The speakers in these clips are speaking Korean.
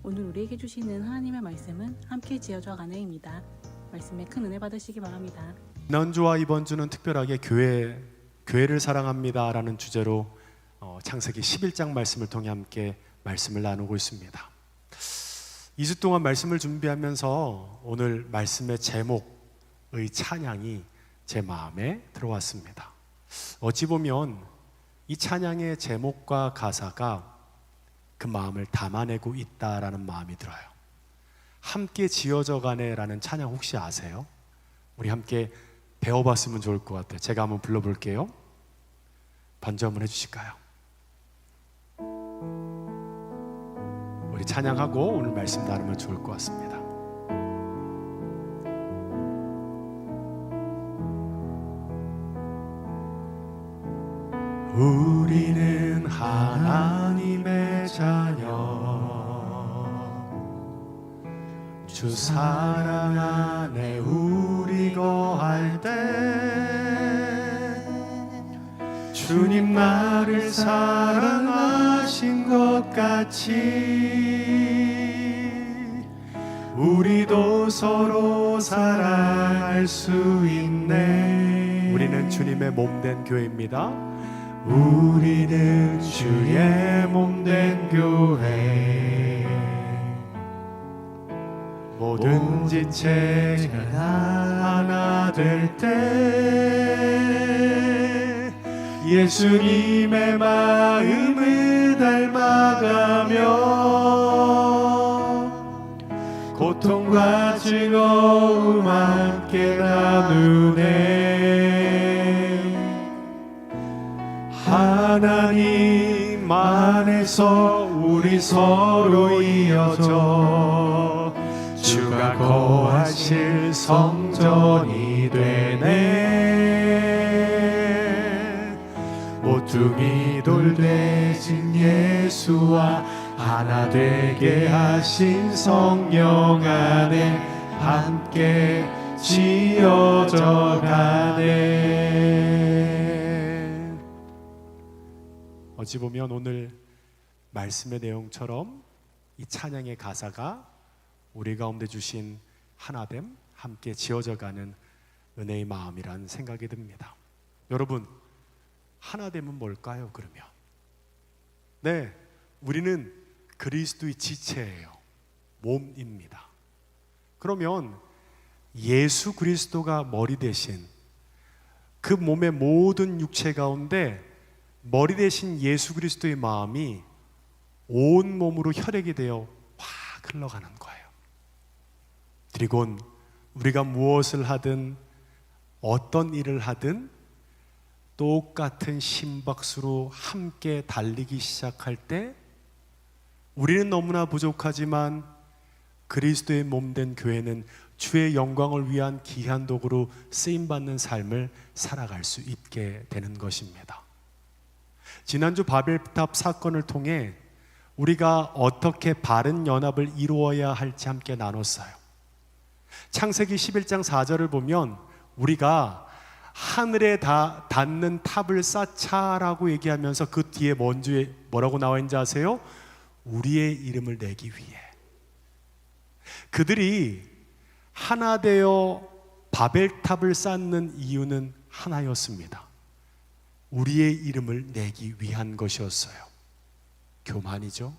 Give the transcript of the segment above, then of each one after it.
오늘 우리에게 주시는 하나님의 말씀은 함께 지어져가네입니다. 말씀에 큰 은혜 받으시기 바랍니다. 지난주와 이번 주는 특별하게 교회를 사랑합니다 라는 주제로 창세기 11장 말씀을 통해 함께 말씀을 나누고 있습니다. 2주 동안 말씀을 준비하면서 오늘 말씀의 제목의 찬양이 제 마음에 들어왔습니다. 어찌 보면 이 찬양의 제목과 가사가 그 마음을 담아내고 있다라는 마음이 들어요. 함께 지어져가네 라는 찬양 혹시 아세요? 우리 함께 배워봤으면 좋을 것 같아요. 제가 한번 불러볼게요. 반주 한번 해주실까요? 우리 찬양하고 오늘 말씀 나누면 좋을 것 같습니다. 우리는 하나님의 자녀, 주 사랑 안에 우리 거할 때 주님 나를 사랑하신 것 같이 우리도 서로 사랑할 수 있네. 우리는 주님의 몸된 교회입니다. 우리는 주의 몸된 교회, 모든 지체가 하나 될 때 예수님의 마음을 닮아가며 고통과 즐거움 함께 나누네. 하나님 안에서 우리 서로 이어져 주가 거하실 성전이 되네. 모퉁이 돌 대신 예수와 하나 되게 하신 성령 안에 함께 지어져 가네. 어찌 보면 오늘 말씀의 내용처럼 이 찬양의 가사가 우리 가운데 주신 하나됨, 함께 지어져가는 은혜의 마음이라는 생각이 듭니다. 여러분, 하나됨은 뭘까요? 그러면 네, 우리는 그리스도의 지체예요. 몸입니다. 그러면 예수 그리스도가 머리 대신 그 몸의 모든 육체 가운데 머리 대신 예수 그리스도의 마음이 온 몸으로 혈액이 되어 확 흘러가는 거예요. 그리고 우리가 무엇을 하든 어떤 일을 하든 똑같은 심박수로 함께 달리기 시작할 때 우리는 너무나 부족하지만 그리스도의 몸된 교회는 주의 영광을 위한 귀한 도구로 쓰임받는 삶을 살아갈 수 있게 되는 것입니다. 지난주 바벨탑 사건을 통해 우리가 어떻게 바른 연합을 이루어야 할지 함께 나눴어요. 창세기 11장 4절을 보면 우리가 하늘에 닿는 탑을 쌓자라고 얘기하면서 그 뒤에 먼저 뭐라고 나와 있는지 아세요? 우리의 이름을 내기 위해. 그들이 하나 되어 바벨탑을 쌓는 이유는 하나였습니다. 우리의 이름을 내기 위한 것이었어요. 교만이죠.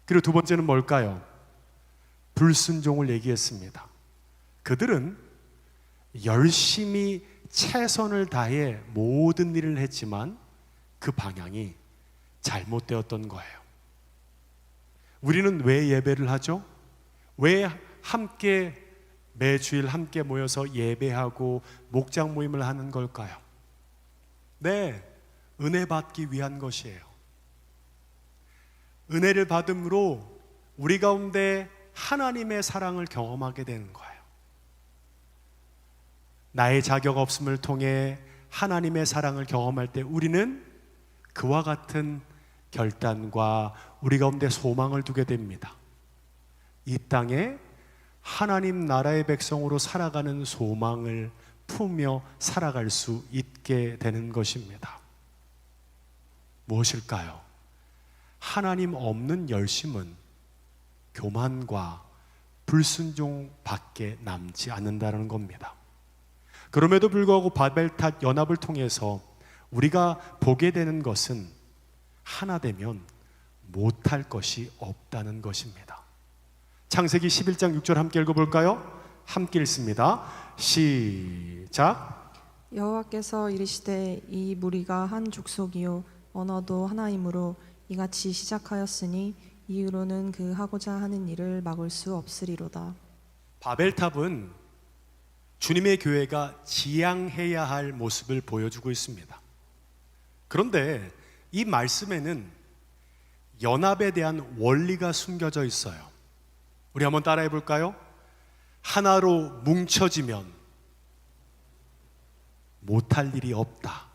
그리고 두 번째는 뭘까요? 불순종을 얘기했습니다. 그들은 열심히 최선을 다해 모든 일을 했지만 그 방향이 잘못되었던 거예요. 우리는 왜 예배를 하죠? 왜 함께 매주일 함께 모여서 예배하고 목장 모임을 하는 걸까요? 네, 은혜 받기 위한 것이에요. 은혜를 받음으로 우리 가운데 하나님의 사랑을 경험하게 되는 거예요. 나의 자격 없음을 통해 하나님의 사랑을 경험할 때 우리는 그와 같은 결단과 우리 가운데 소망을 두게 됩니다. 이 땅에 하나님 나라의 백성으로 살아가는 소망을 품으며 살아갈 수 있게 되는 것입니다. 무엇일까요? 하나님 없는 열심은 교만과 불순종밖에 남지 않는다는 겁니다. 그럼에도 불구하고 바벨탑 연합을 통해서 우리가 보게 되는 것은 하나 되면 못할 것이 없다는 것입니다. 창세기 11장 6절 함께 읽어볼까요? 함께 읽습니다. 시작. 여호와께서 이르시되 이 무리가 한 족속이요 언어도 하나이므로 이같이 시작하였으니 이후로는 그 하고자 하는 일을 막을 수 없으리로다. 바벨탑은 주님의 교회가 지향해야 할 모습을 보여주고 있습니다. 그런데 이 말씀에는 연합에 대한 원리가 숨겨져 있어요. 우리 한번 따라해 볼까요? 하나로 뭉쳐지면 못할 일이 없다.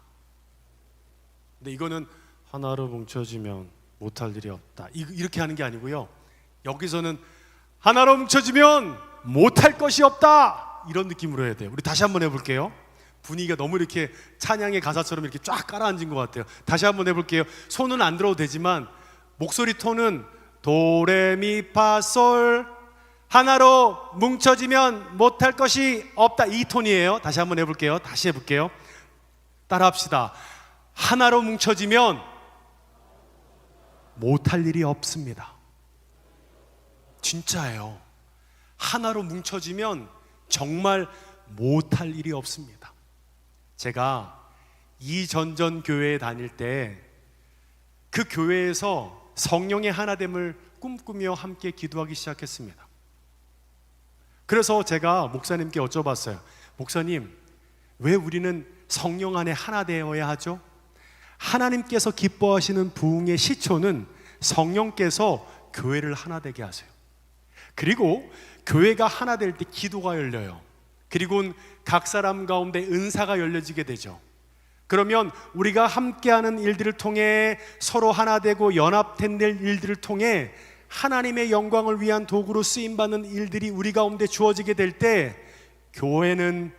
근데 이거는 하나로 뭉쳐지면 못할 일이 없다, 이렇게 하는 게 아니고요. 여기서는 하나로 뭉쳐지면 못할 것이 없다, 이런 느낌으로 해야 돼요. 우리 다시 한번 해볼게요. 분위기가 너무 이렇게 찬양의 가사처럼 이렇게 쫙 깔아앉은 것 같아요. 다시 한번 해볼게요. 손은 안 들어도 되지만 목소리 톤은 도레미파솔, 하나로 뭉쳐지면 못할 것이 없다, 이 톤이에요. 다시 한번 해볼게요. 다시 해볼게요. 따라합시다. 하나로 뭉쳐지면 못할 일이 없습니다. 진짜예요. 하나로 뭉쳐지면 정말 못할 일이 없습니다. 제가 이전전 교회에 다닐 때 그 교회에서 성령의 하나됨을 꿈꾸며 함께 기도하기 시작했습니다. 그래서 제가 목사님께 여쭤봤어요. 목사님, 왜 우리는 성령 안에 하나 되어야 하죠? 하나님께서 기뻐하시는 부흥의 시초는 성령께서 교회를 하나 되게 하세요. 그리고 교회가 하나 될 때 기도가 열려요. 그리고 각 사람 가운데 은사가 열려지게 되죠. 그러면 우리가 함께하는 일들을 통해 서로 하나 되고 연합된 일들을 통해 하나님의 영광을 위한 도구로 쓰임받는 일들이 우리 가운데 주어지게 될 때 교회는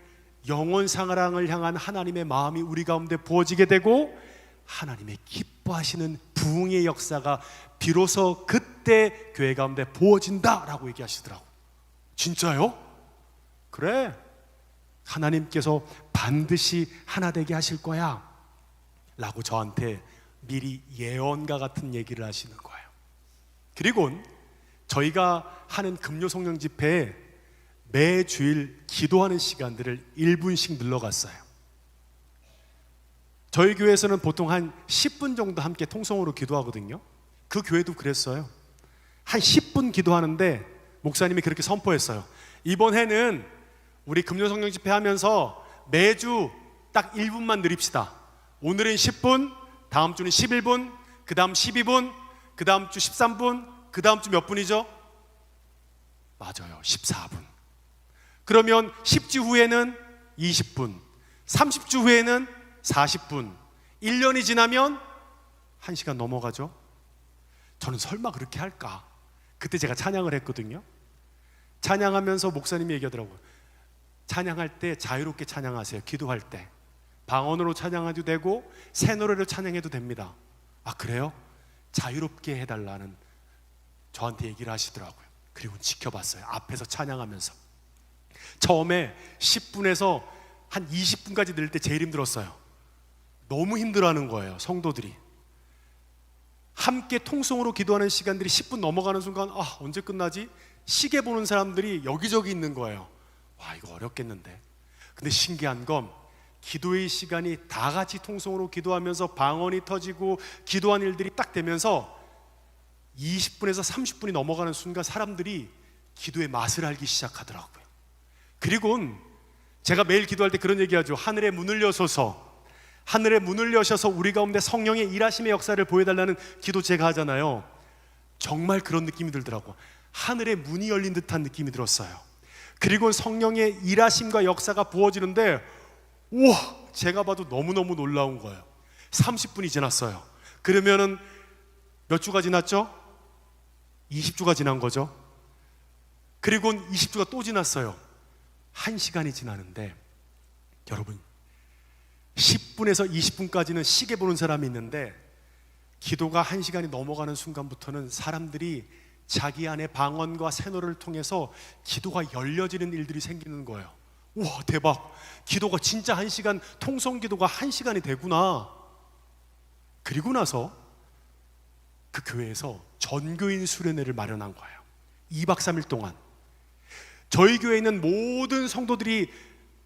영원 사랑을 향한 하나님의 마음이 우리 가운데 부어지게 되고 하나님의 기뻐하시는 부흥의 역사가 비로소 그때 교회 가운데 부어진다라고 얘기하시더라고. 진짜요? 그래, 하나님께서 반드시 하나 되게 하실 거야 라고 저한테 미리 예언과 같은 얘기를 하시는 거예요. 그리고 저희가 하는 금요 성령 집회에 매주일 기도하는 시간들을 1분씩 늘려갔어요. 저희 교회에서는 보통 한 10분 정도 함께 통성으로 기도하거든요. 그 교회도 그랬어요. 한 10분 기도하는데 목사님이 그렇게 선포했어요. 이번 해는 우리 금요 성령 집회 하면서 매주 딱 1분만 드립시다. 오늘은 10분, 다음 주는 11분, 그 다음 12분, 그 다음 주 13분, 그 다음 주 몇 분이죠? 맞아요, 14분. 그러면 10주 후에는 20분, 30주 후에는 40분, 1년이 지나면 1시간 넘어가죠. 저는 설마 그렇게 할까? 그때 제가 찬양을 했거든요. 찬양하면서 목사님이 얘기하더라고요. 찬양할 때 자유롭게 찬양하세요. 기도할 때 방언으로 찬양해도 되고 새 노래로 찬양해도 됩니다. 아, 그래요? 자유롭게 해달라는 저한테 얘기를 하시더라고요. 그리고 지켜봤어요. 앞에서 찬양하면서 처음에 10분에서 한 20분까지 늘 때 제일 힘들었어요. 너무 힘들어하는 거예요. 성도들이 함께 통성으로 기도하는 시간들이 10분 넘어가는 순간, 아, 언제 끝나지? 시계 보는 사람들이 여기저기 있는 거예요. 와, 이거 어렵겠는데. 근데 신기한 건 기도의 시간이 다 같이 통성으로 기도하면서 방언이 터지고 기도한 일들이 딱 되면서 20분에서 30분이 넘어가는 순간 사람들이 기도의 맛을 알기 시작하더라고요. 그리고 제가 매일 기도할 때 그런 얘기하죠. 하늘의 문을 여셔서, 하늘의 문을 여셔서 우리 가운데 성령의 일하심의 역사를 보여달라는 기도 제가 하잖아요. 정말 그런 느낌이 들더라고요. 하늘의 문이 열린 듯한 느낌이 들었어요. 그리고 성령의 일하심과 역사가 부어지는데, 우와, 제가 봐도 너무너무 놀라운 거예요. 30분이 지났어요. 그러면은 몇 주가 지났죠? 20주가 지난 거죠. 그리고 20주가 또 지났어요. 1시간이 지나는데, 여러분 10분에서 20분까지는 시계 보는 사람이 있는데 기도가 1시간이 넘어가는 순간부터는 사람들이 자기 안에 방언과 세노를 통해서 기도가 열려지는 일들이 생기는 거예요. 우와, 대박! 기도가 진짜 1시간, 통성 기도가 1시간이 되구나. 그리고 나서 그 교회에서 전교인 수련회를 마련한 거예요. 2박 3일 동안 저희 교회에 있는 모든 성도들이,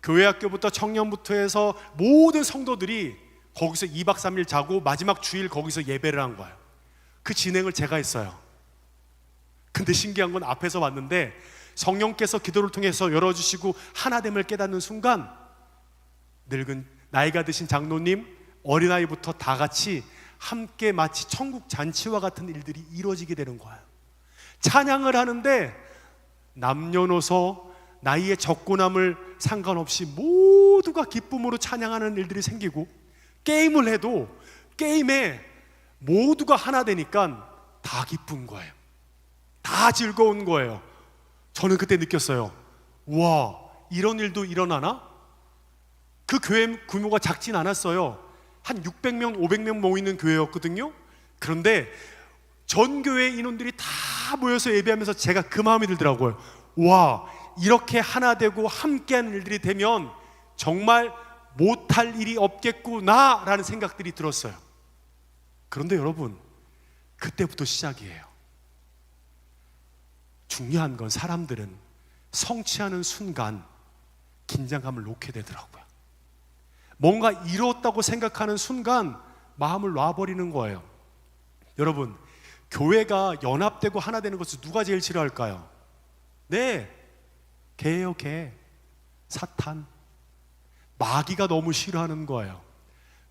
교회 학교부터 청년부터 해서 모든 성도들이 거기서 2박 3일 자고 마지막 주일 거기서 예배를 한 거예요. 그 진행을 제가 했어요. 근데 신기한 건 앞에서 봤는데 성령께서 기도를 통해서 열어주시고 하나됨을 깨닫는 순간 늙은 나이가 드신 장로님, 어린아이부터 다 같이 함께 마치 천국 잔치와 같은 일들이 이루어지게 되는 거예요. 찬양을 하는데 남녀노소 나이의 적고남을 상관없이 모두가 기쁨으로 찬양하는 일들이 생기고, 게임을 해도 게임에 모두가 하나 되니까 다 기쁜 거예요. 다 즐거운 거예요. 저는 그때 느꼈어요. 와, 이런 일도 일어나나? 그 교회 규모가 작진 않았어요. 한 600명, 500명 모이는 교회였거든요. 그런데 전 교회 인원들이 다 모여서 예배하면서 제가 그 마음이 들더라고요. 와, 이렇게 하나 되고 함께하는 일들이 되면 정말 못할 일이 없겠구나 라는 생각들이 들었어요. 그런데 여러분, 그때부터 시작이에요. 중요한 건 사람들은 성취하는 순간 긴장감을 놓게 되더라고요. 뭔가 이뤘다고 생각하는 순간 마음을 놔버리는 거예요. 여러분, 교회가 연합되고 하나 되는 것을 누가 제일 싫어할까요? 네, 개예요, 개. 사탄. 마귀가 너무 싫어하는 거예요.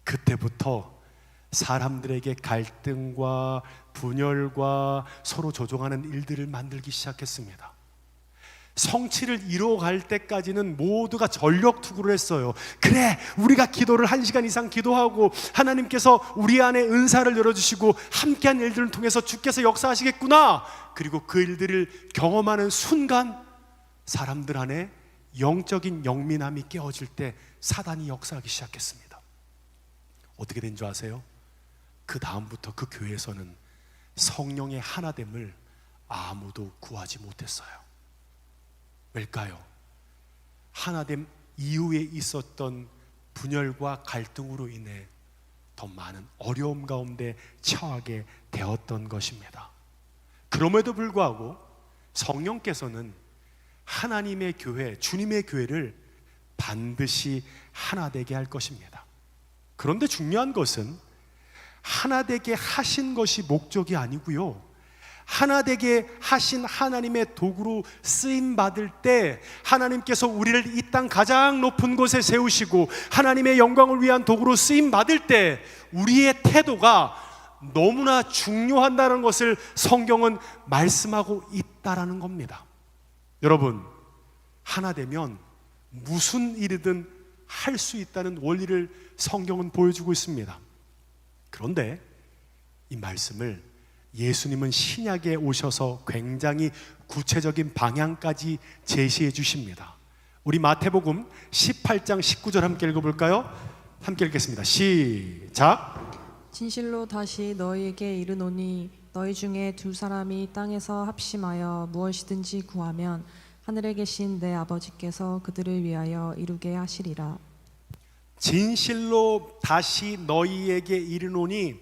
그때부터 사람들에게 갈등과 분열과 서로 조종하는 일들을 만들기 시작했습니다. 성취를 이뤄갈 때까지는 모두가 전력 투구를 했어요. 그래, 우리가 기도를 1시간 이상 기도하고 하나님께서 우리 안에 은사를 열어주시고 함께한 일들을 통해서 주께서 역사하시겠구나. 그리고 그 일들을 경험하는 순간 사람들 안에 영적인 영민함이 깨어질 때 사단이 역사하기 시작했습니다. 어떻게 된 줄 아세요? 그 다음부터 그 교회에서는 성령의 하나됨을 아무도 구하지 못했어요. 왜일까요? 하나됨 이후에 있었던 분열과 갈등으로 인해 더 많은 어려움 가운데 처하게 되었던 것입니다. 그럼에도 불구하고 성령께서는 하나님의 교회, 주님의 교회를 반드시 하나 되게 할 것입니다. 그런데 중요한 것은 하나 되게 하신 것이 목적이 아니고요, 하나 되게 하신 하나님의 도구로 쓰임 받을 때 하나님께서 우리를 이 땅 가장 높은 곳에 세우시고 하나님의 영광을 위한 도구로 쓰임 받을 때 우리의 태도가 너무나 중요한다는 것을 성경은 말씀하고 있다라는 겁니다. 여러분, 하나 되면 무슨 일이든 할 수 있다는 원리를 성경은 보여주고 있습니다. 그런데 이 말씀을 예수님은 신약에 오셔서 굉장히 구체적인 방향까지 제시해 주십니다. 우리 마태복음 18장 19절 함께 읽어볼까요? 함께 읽겠습니다. 시작. 진실로 다시 너희에게 이르노니 너희 중에 두 사람이 땅에서 합심하여 무엇이든지 구하면 하늘에 계신 내 아버지께서 그들을 위하여 이루게 하시리라. 진실로 다시 너희에게 이르노니,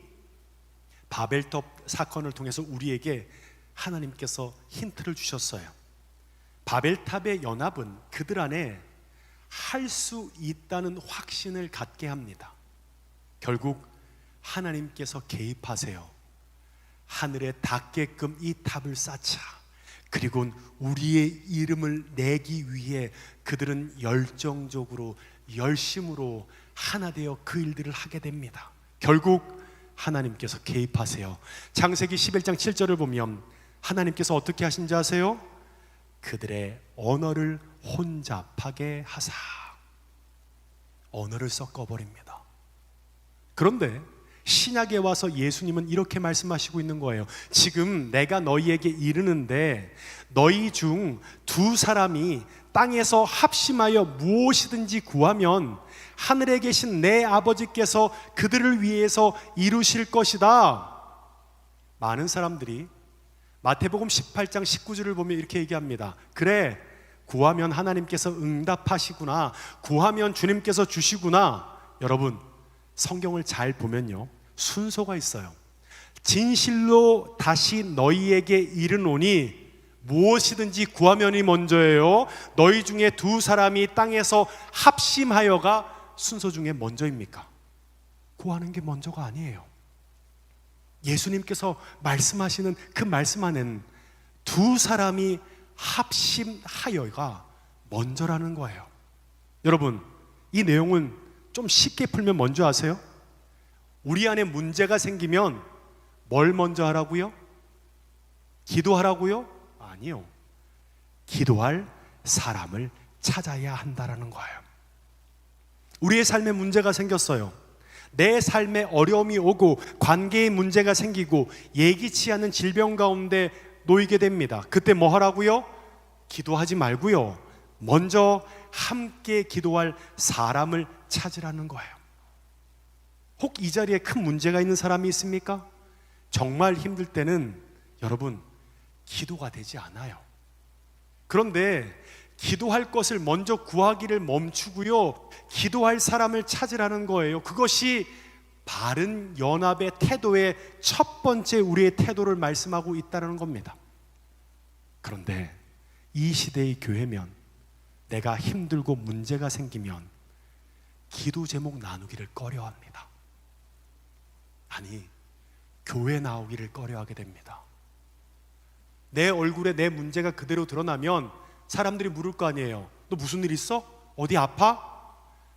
바벨탑 사건을 통해서 우리에게 하나님께서 힌트를 주셨어요. 바벨탑의 연합은 그들 안에 할 수 있다는 확신을 갖게 합니다. 결국 하나님께서 개입하세요. 하늘에 닿게끔 이 탑을 쌓자. 그리고 우리의 이름을 내기 위해 그들은 열정적으로 열심으로 하나 되어 그 일들을 하게 됩니다. 결국 하나님께서 개입하세요. 창세기 11장 7절을 보면 하나님께서 어떻게 하신지 아세요? 그들의 언어를 혼잡하게 하사. 언어를 섞어버립니다. 그런데 신약에 와서 예수님은 이렇게 말씀하시고 있는 거예요. 지금 내가 너희에게 이르는데 너희 중 두 사람이 땅에서 합심하여 무엇이든지 구하면 하늘에 계신 내 아버지께서 그들을 위해서 이루실 것이다. 많은 사람들이 마태복음 18장 19절을 보면 이렇게 얘기합니다. 그래, 구하면 하나님께서 응답하시구나, 구하면 주님께서 주시구나. 여러분, 성경을 잘 보면요, 순서가 있어요. 진실로 다시 너희에게 이르노니 무엇이든지 구하면이 먼저예요. 너희 중에 두 사람이 땅에서 합심하여가 순서 중에 먼저입니까? 구하는 게 먼저가 아니에요. 예수님께서 말씀하시는 그 말씀 안에는 두 사람이 합심하여가 먼저라는 거예요. 여러분, 이 내용은 좀 쉽게 풀면 뭔지 아세요? 우리 안에 문제가 생기면 뭘 먼저 하라고요? 기도하라고요? 아니요. 기도할 사람을 찾아야 한다라는 거예요. 우리의 삶에 문제가 생겼어요. 내 삶에 어려움이 오고 관계에 문제가 생기고 예기치 않은 질병 가운데 놓이게 됩니다. 그때 뭐 하라고요? 기도하지 말고요, 먼저 함께 기도할 사람을 찾으라는 거예요. 혹 이 자리에 큰 문제가 있는 사람이 있습니까? 정말 힘들 때는 여러분, 기도가 되지 않아요. 그런데 기도할 것을 먼저 구하기를 멈추고요, 기도할 사람을 찾으라는 거예요. 그것이 바른 연합의 태도의 첫 번째 우리의 태도를 말씀하고 있다는 겁니다. 그런데 이 시대의 교회면, 내가 힘들고 문제가 생기면 기도 제목 나누기를 꺼려합니다. 아니, 교회 나오기를 꺼려하게 됩니다. 내 얼굴에 내 문제가 그대로 드러나면 사람들이 물을 거 아니에요. 너 무슨 일 있어? 어디 아파?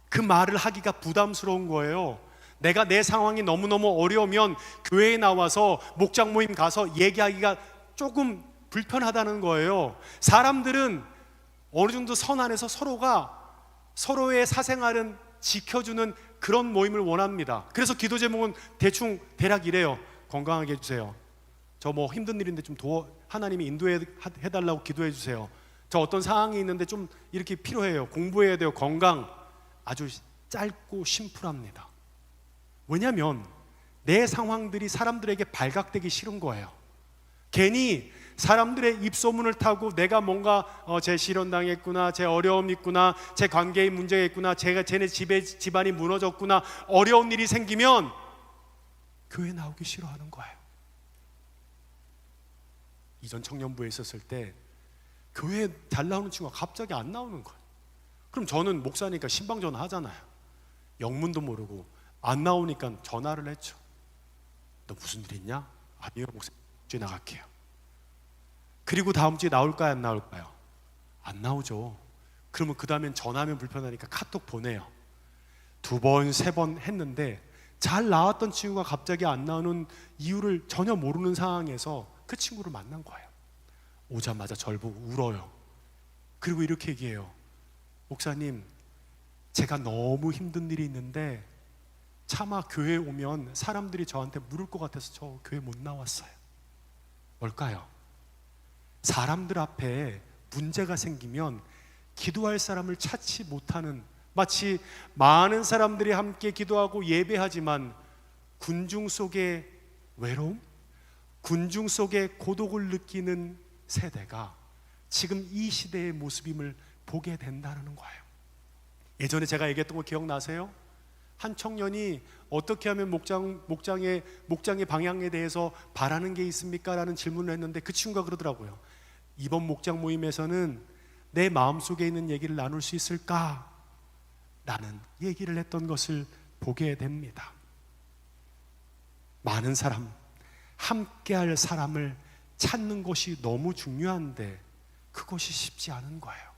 그 말을 하기가 부담스러운 거예요. 내가 내 상황이 너무너무 어려우면 교회에 나와서 목장 모임 가서 얘기하기가 조금 불편하다는 거예요. 사람들은 어느 정도 선 안에서 서로가 서로의 사생활은 지켜주는 그런 모임을 원합니다. 그래서 기도 제목은 대충 대략 이래요. 건강하게 해주세요. 저 뭐 힘든 일인데 좀 하나님이 인도해 달라고 기도해 주세요. 저 어떤 상황이 있는데 좀 이렇게 필요해요. 공부해야 돼요. 건강. 아주 짧고 심플합니다. 왜냐하면 내 상황들이 사람들에게 발각되기 싫은 거예요. 괜히 사람들의 입소문을 타고 내가 뭔가 제 실현당했구나, 제 어려움이 있구나, 제 관계에 문제가 있구나, 쟤네 집안이 무너졌구나, 어려운 일이 생기면 교회 나오기 싫어하는 거예요. 이전 청년부에 있었을 때 교회에 잘 나오는 친구가 갑자기 안 나오는 거예요. 그럼 저는 목사니까 신방전화 하잖아요. 영문도 모르고 안 나오니까 전화를 했죠. 너 무슨 일 있냐? 아니요, 목사님, 주에 나갈게요. 그리고 다음 주에 나올까요, 안 나올까요? 안 나오죠. 그러면 그 다음엔 전화하면 불편하니까 카톡 보내요. 2번, 3번 했는데 잘 나왔던 친구가 갑자기 안 나오는 이유를 전혀 모르는 상황에서 그 친구를 만난 거예요. 오자마자 절 보고 울어요. 그리고 이렇게 얘기해요. 목사님, 제가 너무 힘든 일이 있는데 차마 교회에 오면 사람들이 저한테 물을 것 같아서 저 교회 못 나왔어요. 뭘까요? 사람들 앞에 문제가 생기면 기도할 사람을 찾지 못하는, 마치 많은 사람들이 함께 기도하고 예배하지만 군중 속의 외로움, 군중 속의 고독을 느끼는 세대가 지금 이 시대의 모습임을 보게 된다는 거예요. 예전에 제가 얘기했던 거 기억나세요? 한 청년이 어떻게 하면 목장의 방향에 대해서 바라는 게 있습니까? 라는 질문을 했는데 그 친구가 그러더라고요. 이번 목장 모임에서는 내 마음속에 있는 얘기를 나눌 수 있을까? 라는 얘기를 했던 것을 보게 됩니다. 많은 사람, 함께할 사람을 찾는 것이 너무 중요한데 그것이 쉽지 않은 거예요.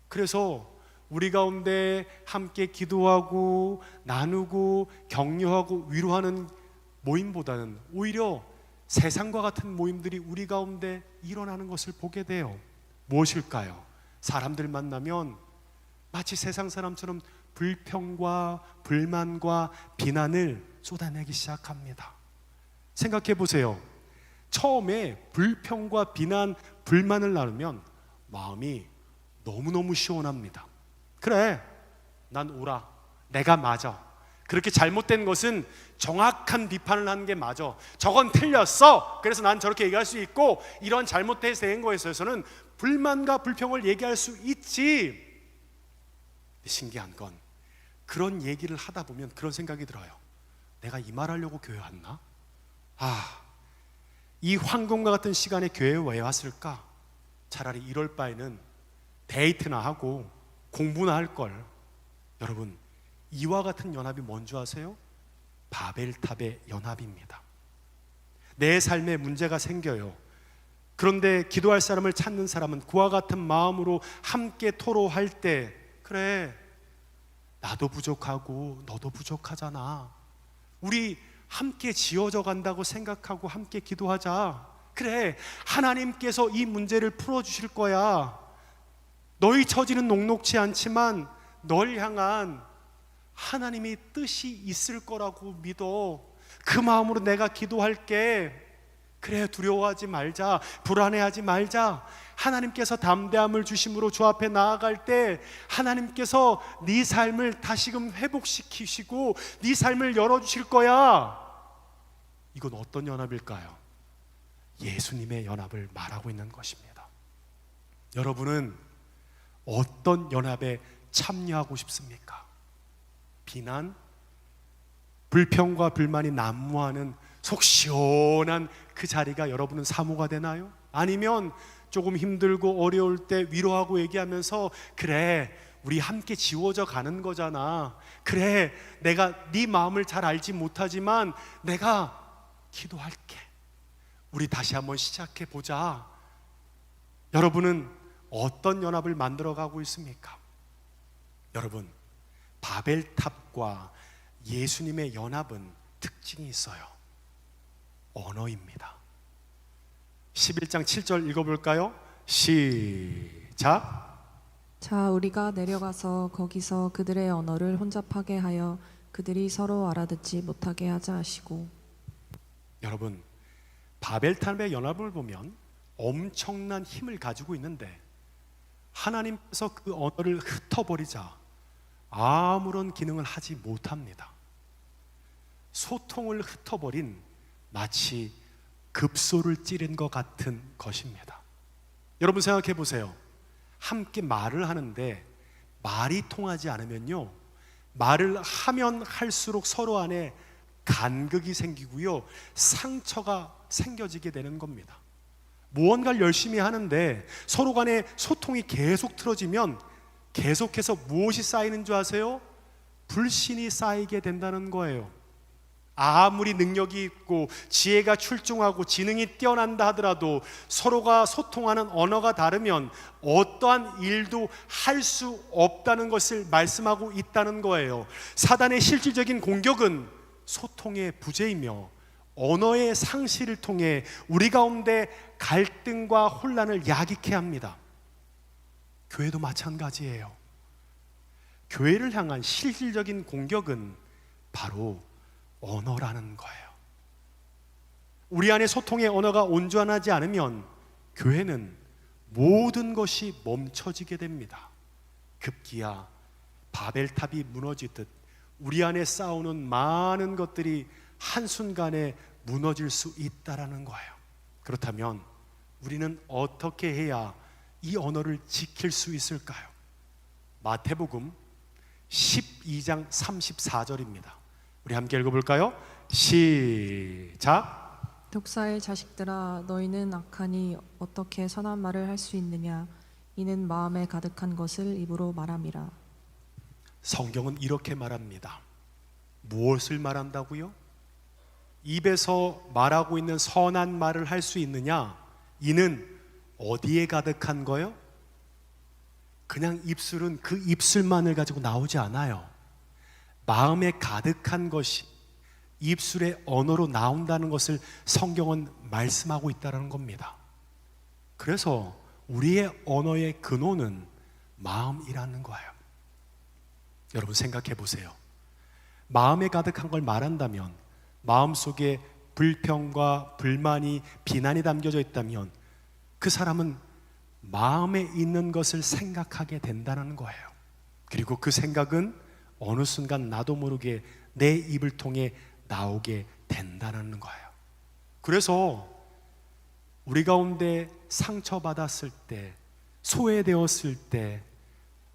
그래서 우리 가운데 함께 기도하고 나누고 격려하고 위로하는 모임보다는 오히려 세상과 같은 모임들이 우리 가운데 일어나는 것을 보게 돼요. 무엇일까요? 사람들 만나면 마치 세상 사람처럼 불평과 불만과 비난을 쏟아내기 시작합니다. 생각해 보세요. 처음에 불평과 비난, 불만을 나누면 마음이 너무너무 시원합니다. 그래, 난 오라, 내가 맞아. 그렇게 잘못된 것은 정확한 비판을 하는 게 맞아. 저건 틀렸어. 그래서 난 저렇게 얘기할 수 있고, 이런 잘못된 거에 있어서는 불만과 불평을 얘기할 수 있지. 근데 신기한 건 그런 얘기를 하다 보면 그런 생각이 들어요. 내가 이 말 하려고 교회 왔나? 이 황금과 같은 시간에 교회에 왜 왔을까? 차라리 이럴 바에는 데이트나 하고 공부나 할 걸. 여러분, 이와 같은 연합이 뭔지 아세요? 바벨탑의 연합입니다. 내 삶에 문제가 생겨요. 그런데 기도할 사람을 찾는 사람은 그와 같은 마음으로 함께 토로할 때, 그래, 나도 부족하고 너도 부족하잖아. 우리 함께 지어져 간다고 생각하고 함께 기도하자. 그래, 하나님께서 이 문제를 풀어주실 거야. 너희 처지는 녹록지 않지만 널 향한 하나님의 뜻이 있을 거라고 믿어. 그 마음으로 내가 기도할게. 그래, 두려워하지 말자. 불안해하지 말자. 하나님께서 담대함을 주심으로 주 앞에 나아갈 때 하나님께서 네 삶을 다시금 회복시키시고 네 삶을 열어주실 거야. 이건 어떤 연합일까요? 예수님의 연합을 말하고 있는 것입니다. 여러분은 어떤 연합에 참여하고 싶습니까? 비난, 불평과 불만이 난무하는 속 시원한 그 자리가 여러분은 사모가 되나요? 아니면 조금 힘들고 어려울 때 위로하고 얘기하면서, 그래, 우리 함께 지워져 가는 거잖아. 그래, 내가 네 마음을 잘 알지 못하지만 내가 기도할게. 우리 다시 한번 시작해 보자. 여러분은 어떤 연합을 만들어 가고 있습니까? 여러분, 바벨탑과 예수님의 연합은 특징이 있어요. 언어입니다. 11장 7절 읽어볼까요? 시작. 자, 우리가 내려가서 거기서 그들의 언어를 혼잡하게 하여 그들이 서로 알아듣지 못하게 하자 하시고. 여러분, 바벨탑의 연합을 보면 엄청난 힘을 가지고 있는데 하나님께서 그 언어를 흩어버리자 아무런 기능을 하지 못합니다. 소통을 흩어버린 마치 급소를 찌른 것 같은 것입니다. 여러분 생각해 보세요. 함께 말을 하는데 말이 통하지 않으면요, 말을 하면 할수록 서로 안에 간극이 생기고요, 상처가 생겨지게 되는 겁니다. 무언가를 열심히 하는데 서로 간에 소통이 계속 틀어지면 계속해서 무엇이 쌓이는 줄 아세요? 불신이 쌓이게 된다는 거예요. 아무리 능력이 있고 지혜가 출중하고 지능이 뛰어난다 하더라도 서로가 소통하는 언어가 다르면 어떠한 일도 할 수 없다는 것을 말씀하고 있다는 거예요. 사단의 실질적인 공격은 소통의 부재이며 언어의 상실을 통해 우리 가운데 갈등과 혼란을 야기케 합니다. 교회도 마찬가지예요. 교회를 향한 실질적인 공격은 바로 언어라는 거예요. 우리 안에 소통의 언어가 온전하지 않으면 교회는 모든 것이 멈춰지게 됩니다. 급기야 바벨탑이 무너지듯 우리 안에 싸우는 많은 것들이 한순간에 무너질 수 있다라는 거예요. 그렇다면 우리는 어떻게 해야 이 언어를 지킬 수 있을까요? 마태복음 12장 34절입니다. 우리 함께 읽어볼까요? 시작. 독사의 자식들아, 너희는 악하니 어떻게 선한 말을 할 수 있느냐? 이는 마음에 가득한 것을 입으로 말함이라. 성경은 이렇게 말합니다. 무엇을 말한다고요? 입에서 말하고 있는 선한 말을 할 수 있느냐? 이는 어디에 가득한 거요? 그냥 입술은 그 입술만을 가지고 나오지 않아요. 마음에 가득한 것이 입술의 언어로 나온다는 것을 성경은 말씀하고 있다는 겁니다. 그래서 우리의 언어의 근원은 마음이라는 거예요. 여러분 생각해 보세요. 마음에 가득한 걸 말한다면, 마음속에 불평과 불만이, 비난이 담겨져 있다면 그 사람은 마음에 있는 것을 생각하게 된다는 거예요. 그리고 그 생각은 어느 순간 나도 모르게 내 입을 통해 나오게 된다는 거예요. 그래서 우리 가운데 상처받았을 때, 소외되었을 때,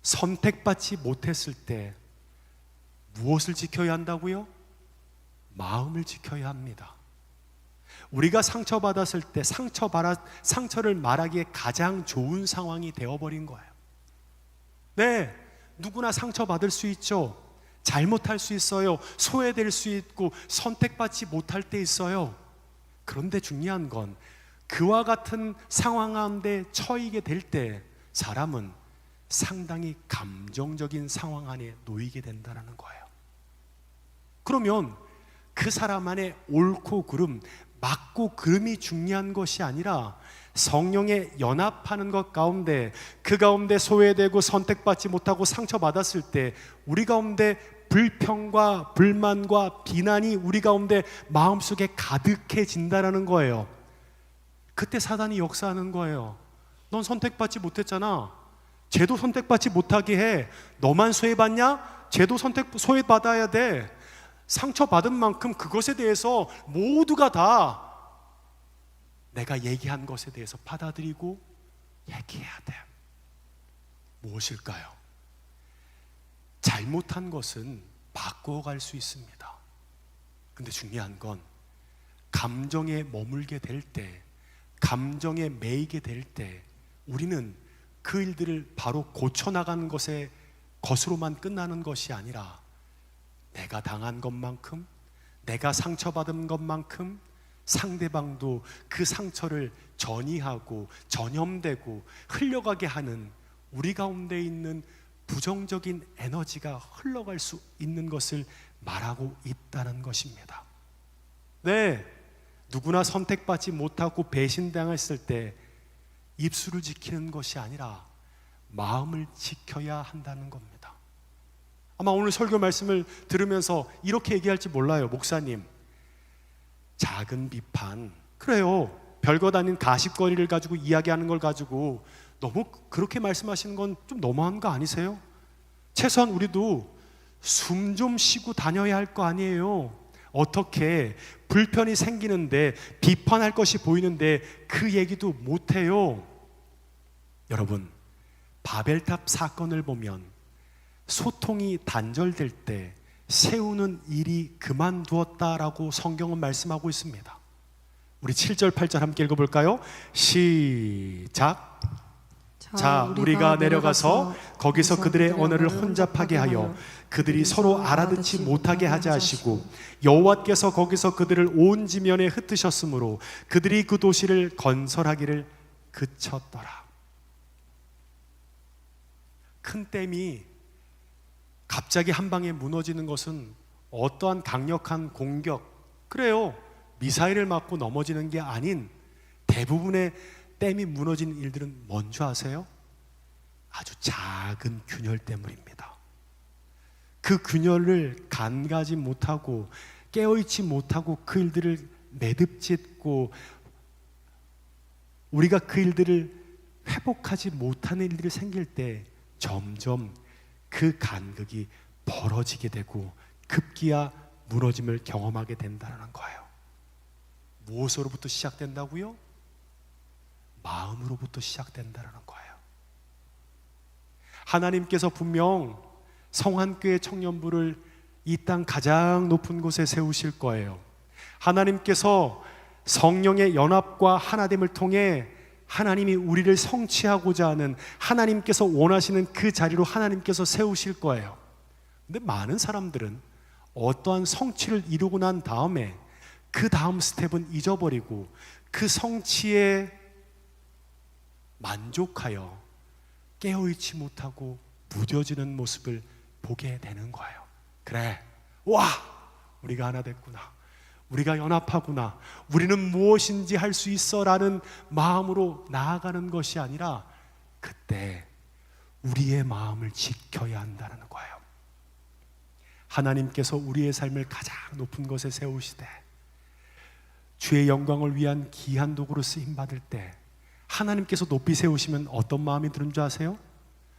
선택받지 못했을 때 무엇을 지켜야 한다고요? 마음을 지켜야 합니다. 우리가 상처받았을 때 상처를 말하기에 가장 좋은 상황이 되어버린 거예요. 네, 누구나 상처받을 수 있죠. 잘못할 수 있어요. 소외될 수 있고 선택받지 못할 때 있어요. 그런데 중요한 건 그와 같은 상황 가운데 처이게 될 때 사람은 상당히 감정적인 상황 안에 놓이게 된다는 거예요. 그러면 그 사람 안에 옳고 그름, 맞고 그름이 중요한 것이 아니라 성령에 연합하는 것 가운데, 그 가운데 소외되고 선택받지 못하고 상처받았을 때 우리 가운데 불평과 불만과 비난이 우리 가운데 마음속에 가득해진다는 거예요. 그때 사단이 역사하는 거예요. 넌 선택받지 못했잖아. 쟤도 선택받지 못하게 해. 너만 소외받냐? 쟤도 소외받아야 돼. 상처받은 만큼 그것에 대해서 모두가 다 내가 얘기한 것에 대해서 받아들이고 얘기해야 돼. 무엇일까요? 잘못한 것은 바꿔갈 수 있습니다. 근데 중요한 건 감정에 머물게 될 때, 감정에 매이게 될 때 우리는 그 일들을 바로 고쳐나가는 것으로만 끝나는 것이 아니라 내가 당한 것만큼, 내가 상처받은 것만큼 상대방도 그 상처를 전이하고 전염되고 흘려가게 하는 우리 가운데 있는 부정적인 에너지가 흘러갈 수 있는 것을 말하고 있다는 것입니다. 네, 누구나 선택받지 못하고 배신당했을 때 입술을 지키는 것이 아니라 마음을 지켜야 한다는 겁니다. 아마 오늘 설교 말씀을 들으면서 이렇게 얘기할지 몰라요. 목사님, 작은 비판, 그래요, 별것 아닌 가십거리를 가지고 이야기하는 걸 가지고 너무 그렇게 말씀하시는 건 좀 너무한 거 아니세요? 최소한 우리도 숨 좀 쉬고 다녀야 할 거 아니에요. 어떻게 불편이 생기는데, 비판할 것이 보이는데 그 얘기도 못해요. 여러분, 바벨탑 사건을 보면 소통이 단절될 때 세우는 일이 그만두었다라고 성경은 말씀하고 있습니다. 우리 7절 8절 함께 읽어볼까요? 시작. 자, 우리가 내려가서 거기서 그들의 언어를 혼잡하게 하여 그들이 서로 알아듣지 못하게 하자 하시고, 여호와께서 거기서 그들을 온 지면에 흩으셨으므로 그들이 그 도시를 건설하기를 그쳤더라. 큰 댐이 갑자기 한 방에 무너지는 것은 어떠한 강력한 공격, 그래요, 미사일을 맞고 넘어지는 게 아닌 대부분의 댐이 무너진 일들은 뭔지 아세요? 아주 작은 균열 때문입니다. 그 균열을 간가지 못하고 깨어있지 못하고 그 일들을 매듭짓고 우리가 그 일들을 회복하지 못하는 일들이 생길 때 점점 그 간극이 벌어지게 되고 급기야 무너짐을 경험하게 된다는 거예요. 무엇으로부터 시작된다고요? 마음으로부터 시작된다는 거예요. 하나님께서 분명 성한교회 청년부를 이 땅 가장 높은 곳에 세우실 거예요. 하나님께서 성령의 연합과 하나됨을 통해 하나님이 우리를 성취하고자 하는, 하나님께서 원하시는 그 자리로 하나님께서 세우실 거예요. 근데 많은 사람들은 어떠한 성취를 이루고 난 다음에 그 다음 스텝은 잊어버리고 그 성취에 만족하여 깨어있지 못하고 무뎌지는 모습을 보게 되는 거예요. 그래, 와, 우리가 하나 됐구나, 우리가 연합하구나, 우리는 무엇인지 할 수 있어 라는 마음으로 나아가는 것이 아니라 그때 우리의 마음을 지켜야 한다는 거예요. 하나님께서 우리의 삶을 가장 높은 곳에 세우시되 주의 영광을 위한 귀한 도구로 쓰임받을 때 하나님께서 높이 세우시면 어떤 마음이 드는 줄 아세요?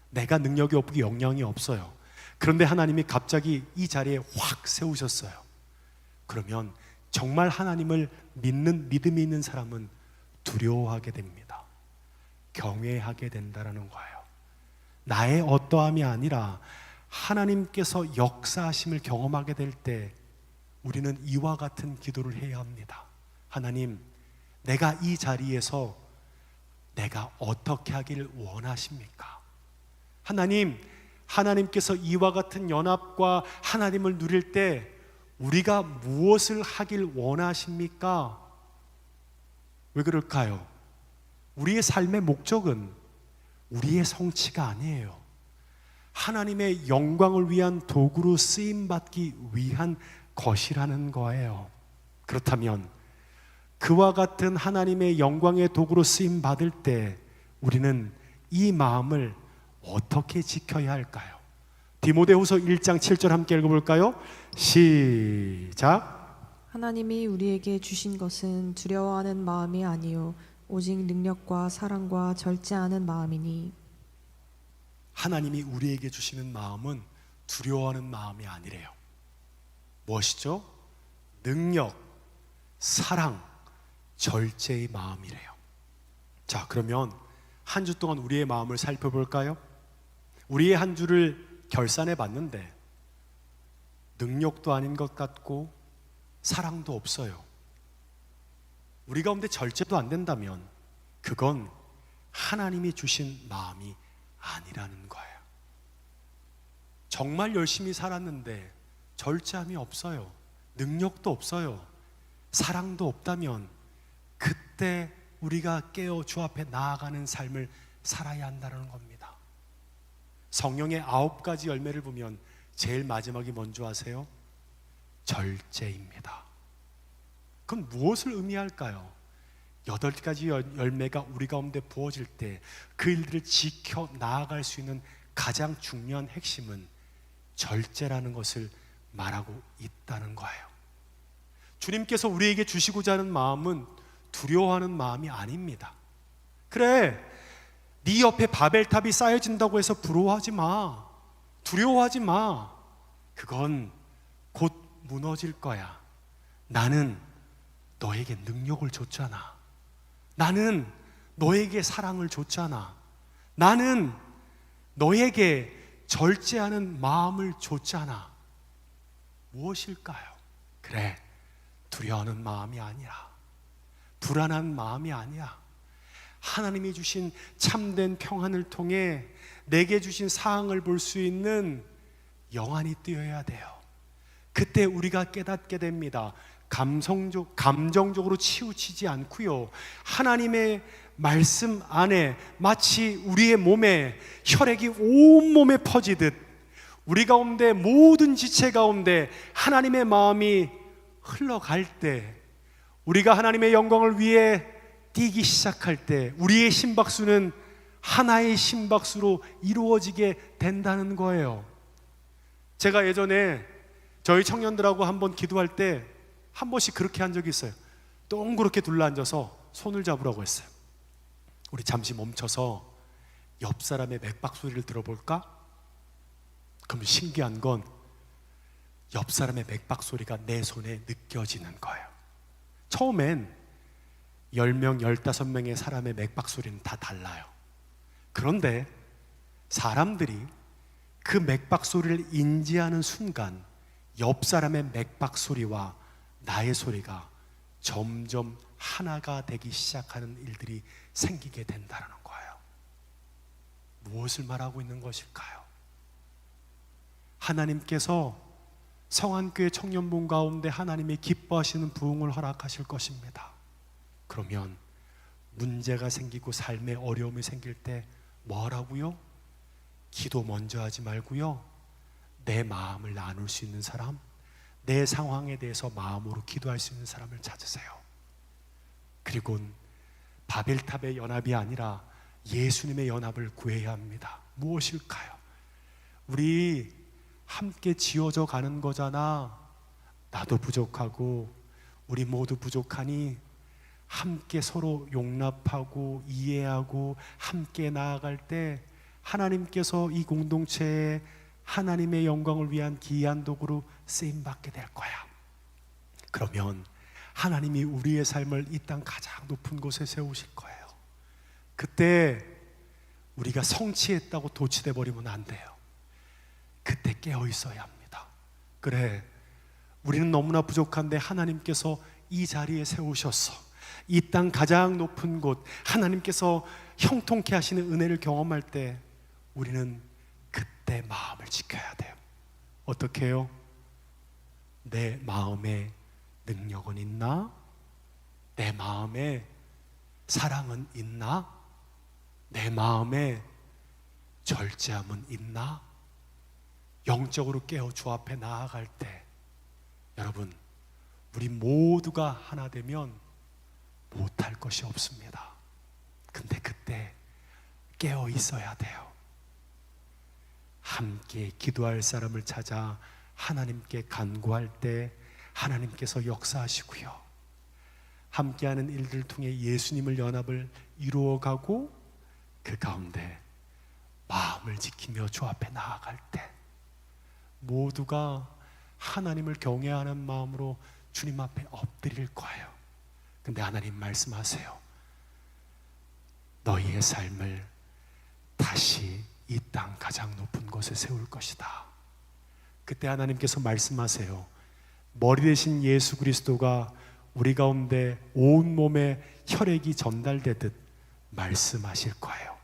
내가 능력이 없고 역량이 없어요. 그런데 하나님이 갑자기 이 자리에 확 세우셨어요. 그러면 정말 하나님을 믿는 믿음이 있는 사람은 두려워하게 됩니다. 경외하게 된다라는 거예요. 나의 어떠함이 아니라 하나님께서 역사하심을 경험하게 될 때 우리는 이와 같은 기도를 해야 합니다. 하나님, 내가 이 자리에서 내가 어떻게 하기를 원하십니까? 하나님, 하나님께서 이와 같은 연합과 하나님을 누릴 때 우리가 무엇을 하길 원하십니까? 왜 그럴까요? 우리의 삶의 목적은 우리의 성취가 아니에요. 하나님의 영광을 위한 도구로 쓰임받기 위한 것이라는 거예요. 그렇다면 그와 같은 하나님의 영광의 도구로 쓰임받을 때 우리는 이 마음을 어떻게 지켜야 할까요? 디모데후서 1장 7절 함께 읽어볼까요? 시작. 하나님이 우리에게 주신 것은 두려워하는 마음이 아니요 오직 능력과 사랑과 절제하는 마음이니. 하나님이 우리에게 주시는 마음은 두려워하는 마음이 아니래요. 무엇이죠? 능력, 사랑, 절제의 마음이래요. 자, 그러면 한 주 동안 우리의 마음을 살펴볼까요? 우리의 한 주를 결산해 봤는데 능력도 아닌 것 같고 사랑도 없어요. 우리 가운데 절제도 안 된다면 그건 하나님이 주신 마음이 아니라는 거예요. 정말 열심히 살았는데 절제함이 없어요. 능력도 없어요. 사랑도 없다면 그때 우리가 깨어 주 앞에 나아가는 삶을 살아야 한다는 겁니다. 성령의 9가지 열매를 보면 제일 마지막이 뭔지 아세요? 절제입니다. 그건 무엇을 의미할까요? 8가지 열매가 우리 가운데 부어질 때 그 일들을 지켜 나아갈 수 있는 가장 중요한 핵심은 절제라는 것을 말하고 있다는 거예요. 주님께서 우리에게 주시고자 하는 마음은 두려워하는 마음이 아닙니다. 그래, 네 옆에 바벨탑이 쌓여진다고 해서 부러워하지 마. 두려워하지 마. 그건 곧 무너질 거야. 나는 너에게 능력을 줬잖아. 나는 너에게 사랑을 줬잖아. 나는 너에게 절제하는 마음을 줬잖아. 무엇일까요? 그래, 두려워하는 마음이 아니라, 불안한 마음이 아니야. 하나님이 주신 참된 평안을 통해 내게 주신 사항을 볼 수 있는 영안이 뜨여야 돼요. 그때 우리가 깨닫게 됩니다. 감정적으로 치우치지 않고요, 하나님의 말씀 안에 마치 우리의 몸에 혈액이 온몸에 퍼지듯 우리 가운데 모든 지체 가운데 하나님의 마음이 흘러갈 때, 우리가 하나님의 영광을 위해 뛰기 시작할 때 우리의 심박수는 하나의 심박수로 이루어지게 된다는 거예요. 제가 예전에 저희 청년들하고 한번 기도할 때 한 번씩 그렇게 한 적이 있어요. 동그랗게 둘러앉아서 손을 잡으라고 했어요. 우리 잠시 멈춰서 옆 사람의 맥박 소리를 들어볼까? 그럼 신기한 건 옆 사람의 맥박 소리가 내 손에 느껴지는 거예요. 처음엔 10명, 15명의 사람의 맥박 소리는 다 달라요. 그런데 사람들이 그 맥박 소리를 인지하는 순간 옆 사람의 맥박 소리와 나의 소리가 점점 하나가 되기 시작하는 일들이 생기게 된다는 거예요. 무엇을 말하고 있는 것일까요? 하나님께서 성안교회 청년부 가운데 하나님이 기뻐하시는 부흥을 허락하실 것입니다. 그러면 문제가 생기고 삶에 어려움이 생길 때 뭐하라고요? 기도 먼저 하지 말고요, 내 마음을 나눌 수 있는 사람, 내 상황에 대해서 마음으로 기도할 수 있는 사람을 찾으세요. 그리고 바벨탑의 연합이 아니라 예수님의 연합을 구해야 합니다. 무엇일까요? 우리 함께 지어져 가는 거잖아. 나도 부족하고 우리 모두 부족하니 함께 서로 용납하고 이해하고 함께 나아갈 때 하나님께서 이 공동체에 하나님의 영광을 위한 기이한 도구로 쓰임받게 될 거야. 그러면 하나님이 우리의 삶을 이 땅 가장 높은 곳에 세우실 거예요. 그때 우리가 성취했다고 도취돼 버리면 안 돼요. 그때 깨어 있어야 합니다. 그래, 우리는 너무나 부족한데 하나님께서 이 자리에 세우셨어. 이 땅 가장 높은 곳, 하나님께서 형통케 하시는 은혜를 경험할 때 우리는 그때 마음을 지켜야 돼요. 어떻게 해요? 내 마음에 능력은 있나? 내 마음에 사랑은 있나? 내 마음에 절제함은 있나? 영적으로 깨어 주 앞에 나아갈 때 여러분, 우리 모두가 하나 되면 못할 것이 없습니다. 근데 그때 깨어 있어야 돼요. 함께 기도할 사람을 찾아 하나님께 간구할 때 하나님께서 역사하시고요, 함께하는 일들 통해 예수님을 연합을 이루어가고 그 가운데 마음을 지키며 주 앞에 나아갈 때 모두가 하나님을 경외하는 마음으로 주님 앞에 엎드릴 거예요. 근데 하나님 말씀하세요. 너희의 삶을 다시 이 땅 가장 높은 곳에 세울 것이다. 그때 하나님께서 말씀하세요. 머리 대신 예수 그리스도가 우리 가운데 온몸에 혈액이 전달되듯 말씀하실 거예요.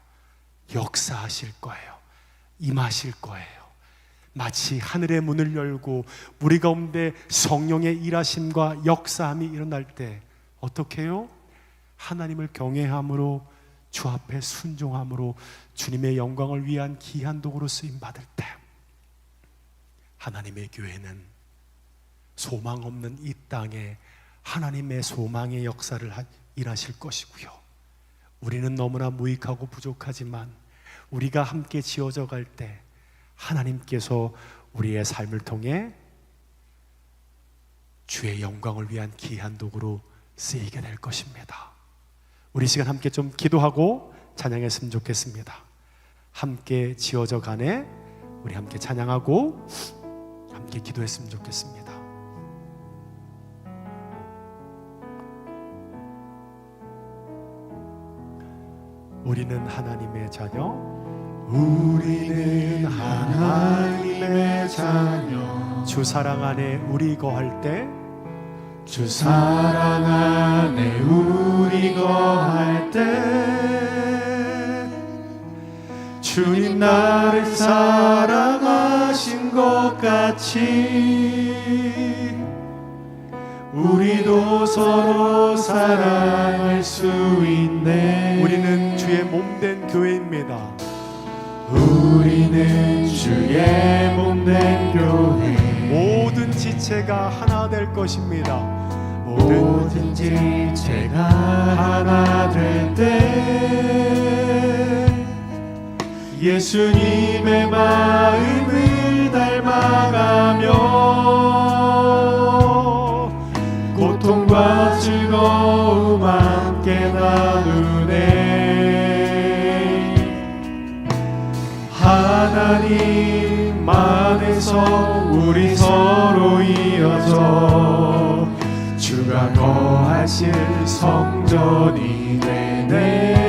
역사하실 거예요. 임하실 거예요. 마치 하늘의 문을 열고 우리 가운데 성령의 일하심과 역사함이 일어날 때 어떻게 해요? 하나님을 경외함으로 주 앞에 순종함으로 주님의 영광을 위한 귀한 도구로 쓰임받을 때 하나님의 교회는 소망 없는 이 땅에 하나님의 소망의 역사를 일하실 것이고요, 우리는 너무나 무익하고 부족하지만 우리가 함께 지어져 갈 때 하나님께서 우리의 삶을 통해 주의 영광을 위한 귀한 도구로 쓰이게 될 것입니다. 우리 시간 함께 좀 기도하고 찬양했으면 좋겠습니다. 함께 지어져 가네 우리 함께 찬양하고 함께 기도했으면 좋겠습니다. 우리는 하나님의 자녀, 우리는 하나님의 자녀, 주 사랑 안에 우리 거할 때 주 사랑 안에 우리 거할 때 주님 나를 사랑하신 것 같이 우리도 서로 사랑할 수 있네. 우리는 주의 몸된 교회입니다. 우리는 주의 몸된 교회, 모든 지체가 하나 될 것입니다. 모든 지체가 하나 될 때 예수님의 마음을 닮아가며 고통과 즐거움 함께 나누네. 하나님 안에서 우리 서로 이어져 주가 거하실 성전이 되네.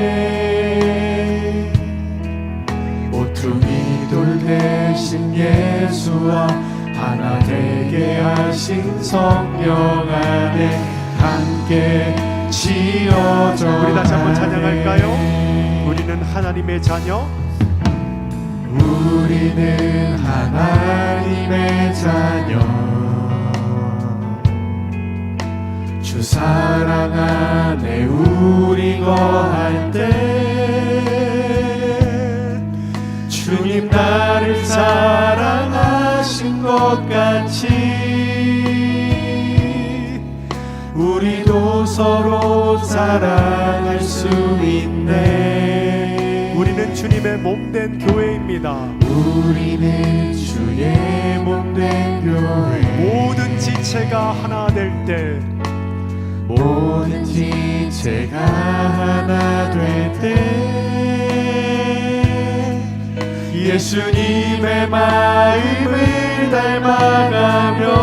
모퉁이 돌 대신 예수와 하나 되게 하신 성령 안에 함께 지어져. 우리 다시 한번 찬양할까요? 우리는 하나님의 자녀, 우리는 하나님의 자녀, 주 사랑 안에 우리 거할 때 주님 나를 사랑하신 것 같이 우리도 서로 사랑할 수 있네. 우리는 주님의 몸된 교회입니다. 우리는 주의 몸된 교회, 모든 지체가 하나 될 때 모든 지체가 하나 될 때 예수님의 마음을 닮아가며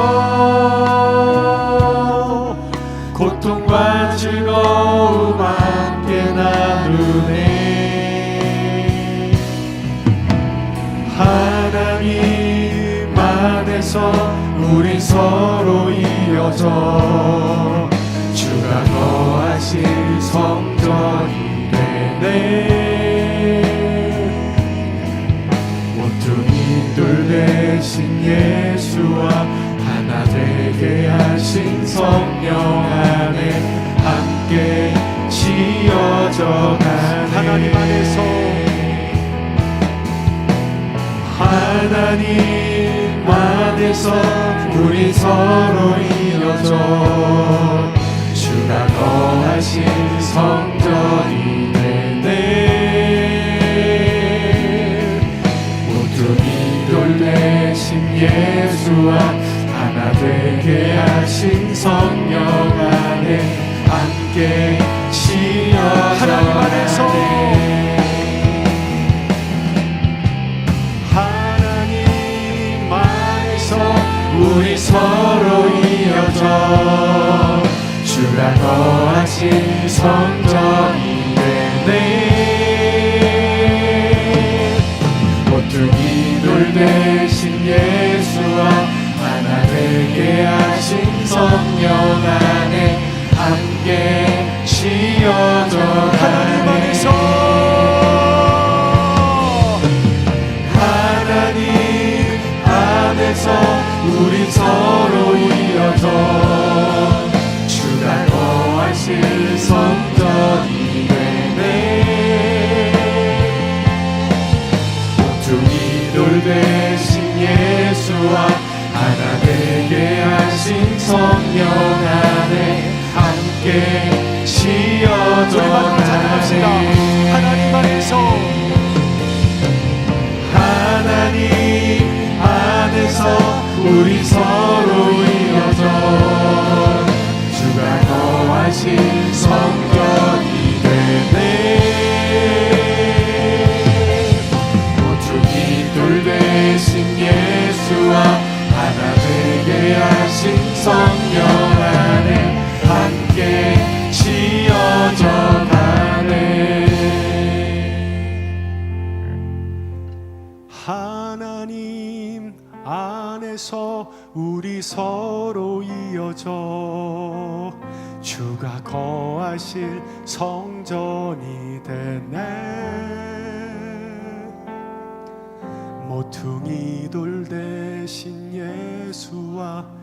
고통과 즐거움 함께 나누네. 하나님 안에서 우리 서로 이어져 주가 거하실 성전이 되네. 모퉁이 돌 대신 예수와 하나 되게 하신 성령 안에 함께 지어져 가네. 하나님 안에서 하나님 안에서 우리 서로 이어져 주가 거하신 성전이 되네. 모퉁이 돌 대신 예수와 하나 되게 하신 성령 안에 함께 지어져 하나님 안에서 하나님 안에서 우리 서로 이어져 주가 거하신 성전이 되네. 모퉁이 돌 대신 예수와 하나 되게 하신 성령 안에 함께 지어져 하나님 안에서 하나님 안에서 우리 서로 이어져 주가 거하실 성전이 되네. 모퉁이 돌 대신 예수와 하나 되게 하신 성령 안에 함께 지어져 찬양합시다. 가네. 하나님 안에서 하나님 안에서 우리 서로 이어져 주가 거하신 성전이 되네. 모퉁이 돌 대신 예수와 하나 되게 하신 성령 안에 함께 지어져 가네. 하나님 안에서 우리 서로 이어져 주가 거하실 성전이 되네. 모퉁이 돌 대신 예수와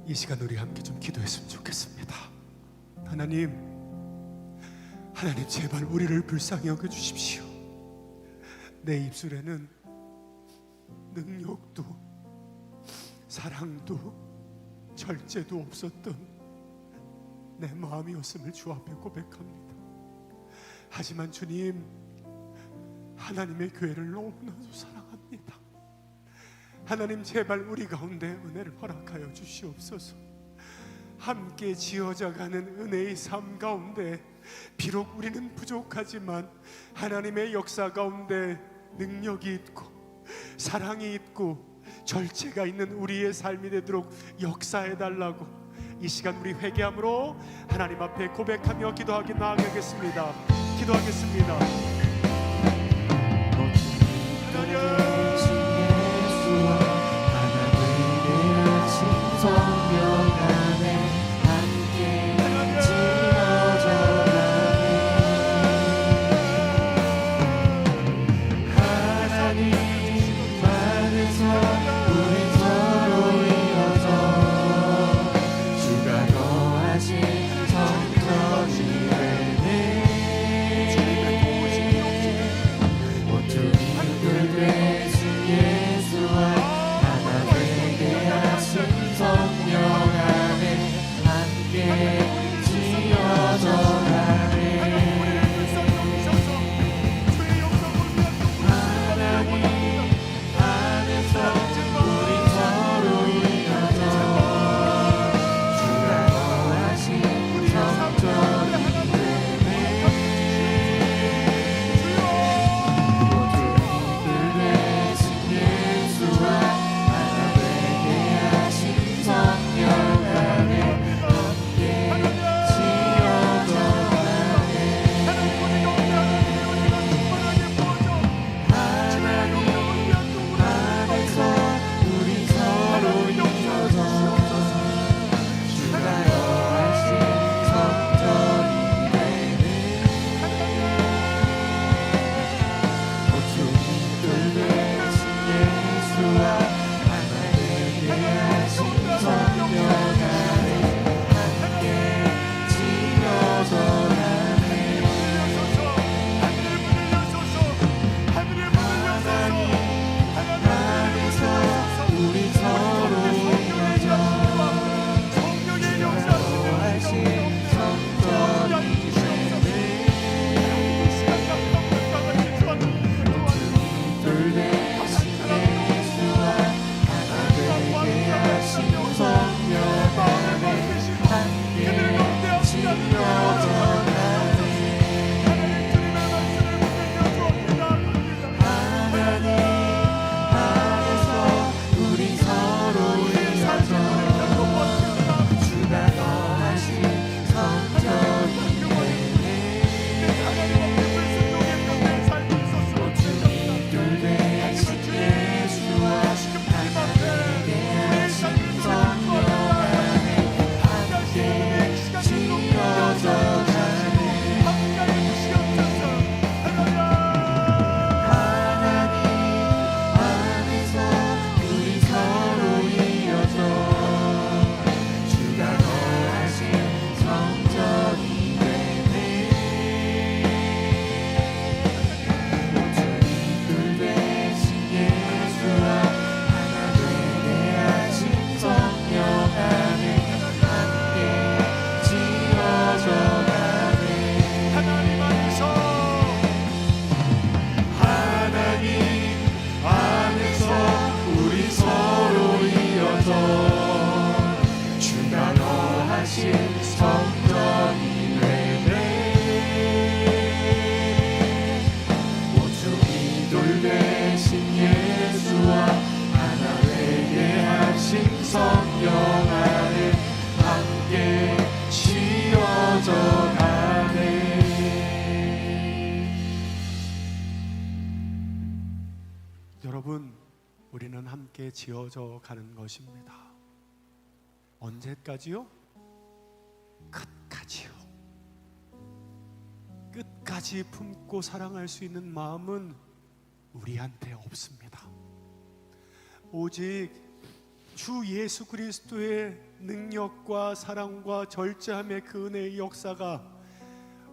이 시간 우리 함께 좀 기도했으면 좋겠습니다. 하나님 제발 우리를 불쌍히 여겨주십시오. 내 입술에는 능력도 사랑도 절제도 없었던 내 마음이었음을 주 앞에 고백합니다. 하지만 주님, 하나님의 교회를 너무나도 사랑합니다. 하나님 제발 우리 가운데 은혜를 허락하여 주시옵소서. 함께 지어져가는 은혜의 삶 가운데 비록 우리는 부족하지만 하나님의 역사 가운데 능력이 있고 사랑이 있고 절제가 있는 우리의 삶이 되도록 역사해달라고 이 시간 우리 회개함으로 하나님 앞에 고백하며 기도하기 나아가겠습니다. 기도하겠습니다. 주가 거하신 하신 성전이 되네. 모퉁이 돌 대신 예수와 하나 되게 하신 성령 안에 함께 지어져 가네. 여러분, 우리는 함께 지어져 가는 것입니다. 언제까지요? 끝까지요. 끝까지 품고 사랑할 수 있는 마음은 우리한테 없습니다. 오직 주 예수 그리스도의 능력과 사랑과 절제함의 그 은혜의 역사가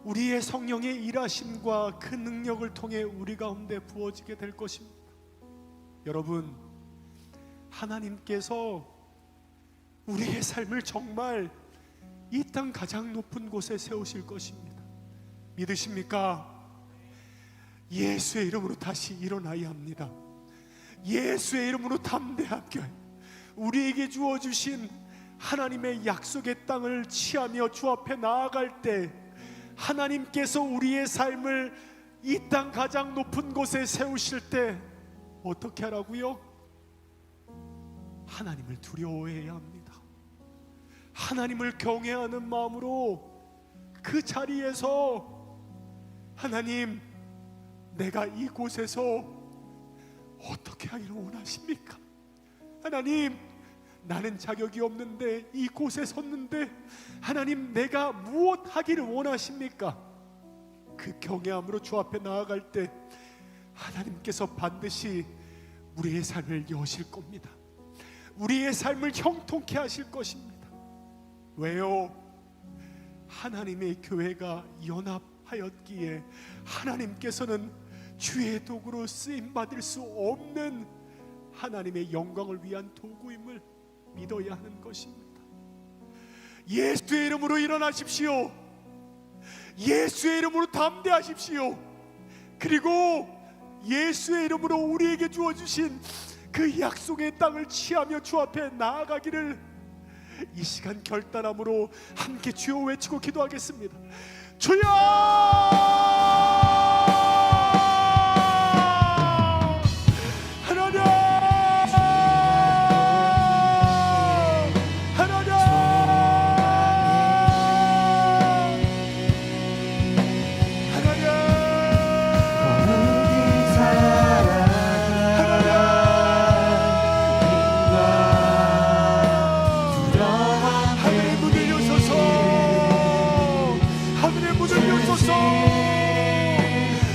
우리의 성령의 일하심과 그 능력을 통해 우리 가운데 부어지게 될 것입니다. 여러분, 하나님께서 우리의 삶을 정말 이 땅 가장 높은 곳에 세우실 것입니다. 믿으십니까? 예수의 이름으로 다시 일어나야 합니다. 예수의 이름으로 담대하게 우리에게 주어주신 하나님의 약속의 땅을 취하며 주 앞에 나아갈 때 하나님께서 우리의 삶을 이 땅 가장 높은 곳에 세우실 때 어떻게 하라고요? 하나님을 두려워해야 합니다. 하나님을 경외하는 마음으로 그 자리에서 하나님, 내가 이곳에서 어떻게 하기를 원하십니까? 하나님, 나는 자격이 없는데 이곳에 섰는데 하나님, 내가 무엇 하기를 원하십니까? 그 경외함으로 주 앞에 나아갈 때 하나님께서 반드시 우리의 삶을 여실 겁니다. 우리의 삶을 형통케 하실 것입니다. 왜요? 하나님의 교회가 연합하였기에 하나님께서는 주의 도구로 쓰임받을 수 없는 하나님의 영광을 위한 도구임을 믿어야 하는 것입니다. 예수의 이름으로 일어나십시오. 예수의 이름으로 담대하십시오. 그리고 예수의 이름으로 우리에게 주어주신 그 약속의 땅을 취하며 주 앞에 나아가기를 이 시간 결단함으로 함께 주여 외치고 기도하겠습니다. 주여! 하나님! 하나님! 하나님!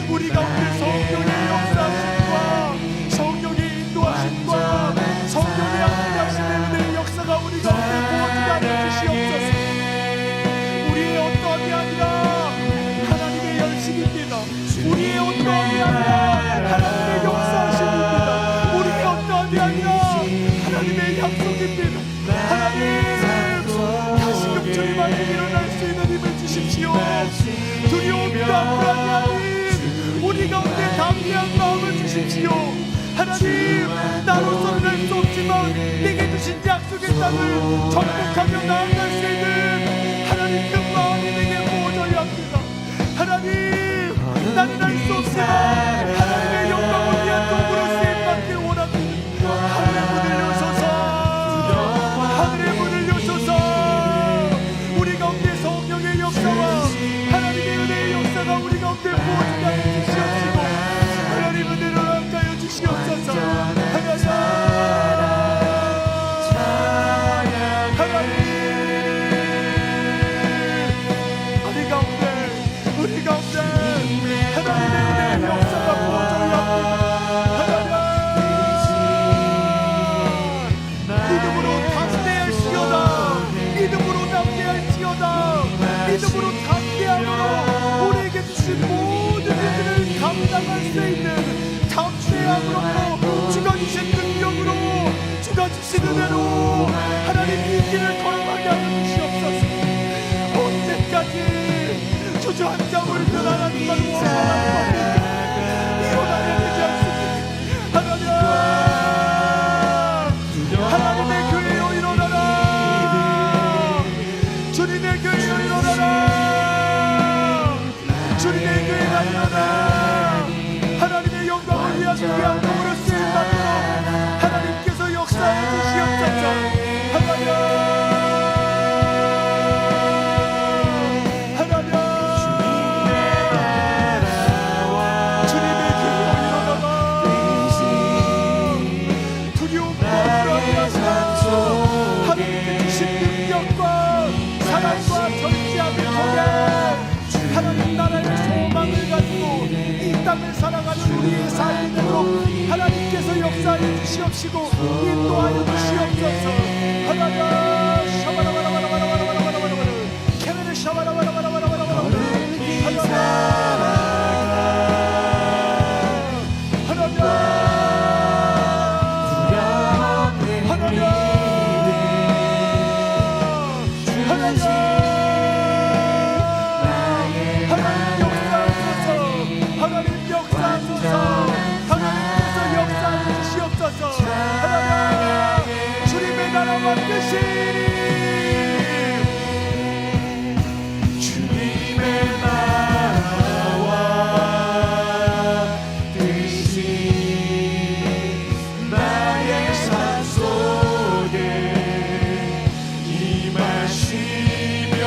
우리 가운데 성령의 역사하심과 성령의 인도하심과 성령의 함께하심의 은혜의 역사가 우리 가운데 부어지게 하여 주시옵소서. 우리의 어떠함이 아니라 하나님의 열심입니다. 우리의 어떠함이 아니라 하나님의 역사하심입니다. 우리의 어떠함이 아니라 하나님의 약속입니다. 하나님, 다시금 주님 앞에 일어날 수 있는 힘을 주십시오. 두려움과 불안함이 우리 가운데 담대한 마음을 주십시오. 하나님, 나로서는 할 수 없지만 내게 주신 약속의 땅을 정복하며 나아갈 수 있는 하나님 그 마음이 내게 부어져야 합니다. 하나님, 나는 할 수 없지만 하나님의 영광을 위한 도구로 쓰임받길 원합니다. 하늘의 문을 여소서, 하늘의 문을 여소서. 우리 가운데 성령의 역사와 하나님의 은혜의 역사가 우리 가운데 부어지게 하여 주시옵시고 하나님 은혜를 함께하여 주시옵소서. 하나님, 우리 가운데 하나님의 은혜의 역사가 부어져야 합니다. 믿음으로 담대할지어다. 믿음으로 담대할지어다. 믿음으로 담대함으로 우리에게 주신 모든 일들을 감당할 수 있는 담대함으로 주가 주신 능력으로 주가 주신 은혜로 하나님 이 길을 걸어가게 하여 주시옵소서. 언제까지 주저앉아올 듯 하나님만 원망하는 겁니까? 일어나야 되지 않습니까? 하나님, 하나님의 교회여 일어나라. 주 사랑과 절제함을 통해 하나님 나라의 소망을 가지고 이 땅을 살아가는 우리의 삶이 되도록 하나님께서 역사해 주시옵시고 인도하여 주시옵소서. 하나님 샤바라바라바라바라바라바라바라 케베르 샤바라바라바라바라바라 주님의 나라와 뜻이 주님의 나라와 뜻이 나의 삶 속에 임하시며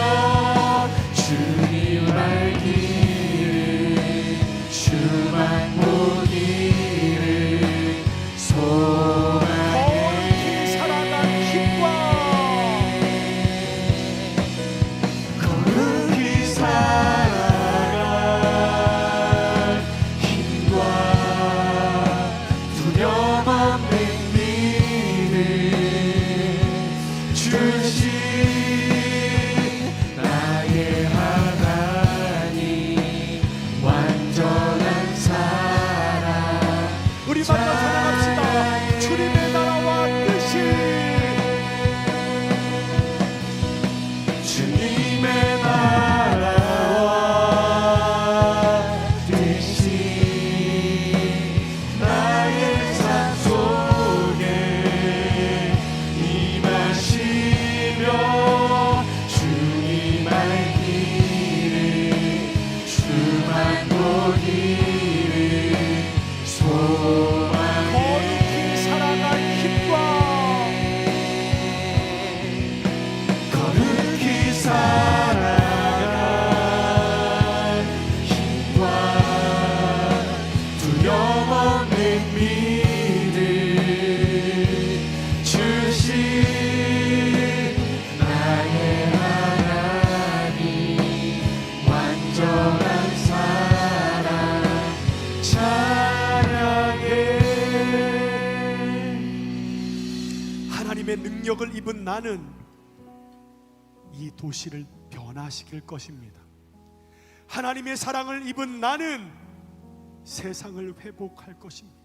주님 알기를 주만 보기를 소망해 살아갈 힘과 거룩히 살아갈 힘과 두려움 없는 믿음 주신 나의 하나님 완전한 사랑 우리 만나 찬양합시다. 주님의 나라와 뜻이 주님의 나라와 뜻이 나의 삶 속에 임하시며 주님 알기를 주만 보기를 거룩히 살아갈 힘과 거룩히 살아갈 힘과 두려움 없는 믿음 주신 나의 하나님 완전한 사랑 찬양해. 하나님의 능력을 입은 나는 이 도시를 변화시킬 것입니다. 하나님의 사랑을 입은 나는 세상을 회복할 것입니다.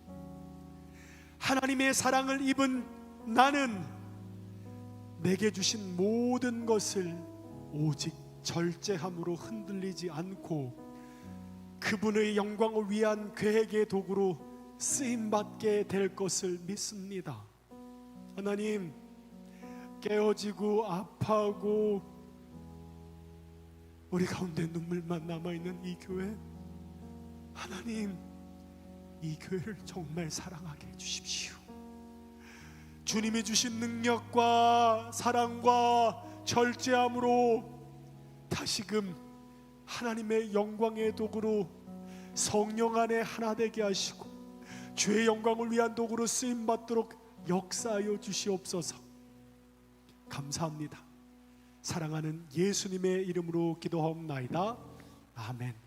하나님의 사랑을 입은 나는 내게 주신 모든 것을 오직 절제함으로 흔들리지 않고 그분의 영광을 위한 계획의 도구로 쓰임받게 될 것을 믿습니다. 하나님, 깨어지고 아파하고 우리 가운데 눈물만 남아있는 이 교회, 하나님 이 교회를 정말 사랑하게 해주십시오. 주님이 주신 능력과 사랑과 절제함으로 다시금 하나님의 영광의 도구로 성령 안에 하나 되게 하시고 주의 영광을 위한 도구로 쓰임받도록 역사하여 주시옵소서. 감사합니다. 사랑하는 예수님의 이름으로 기도하옵나이다. 아멘.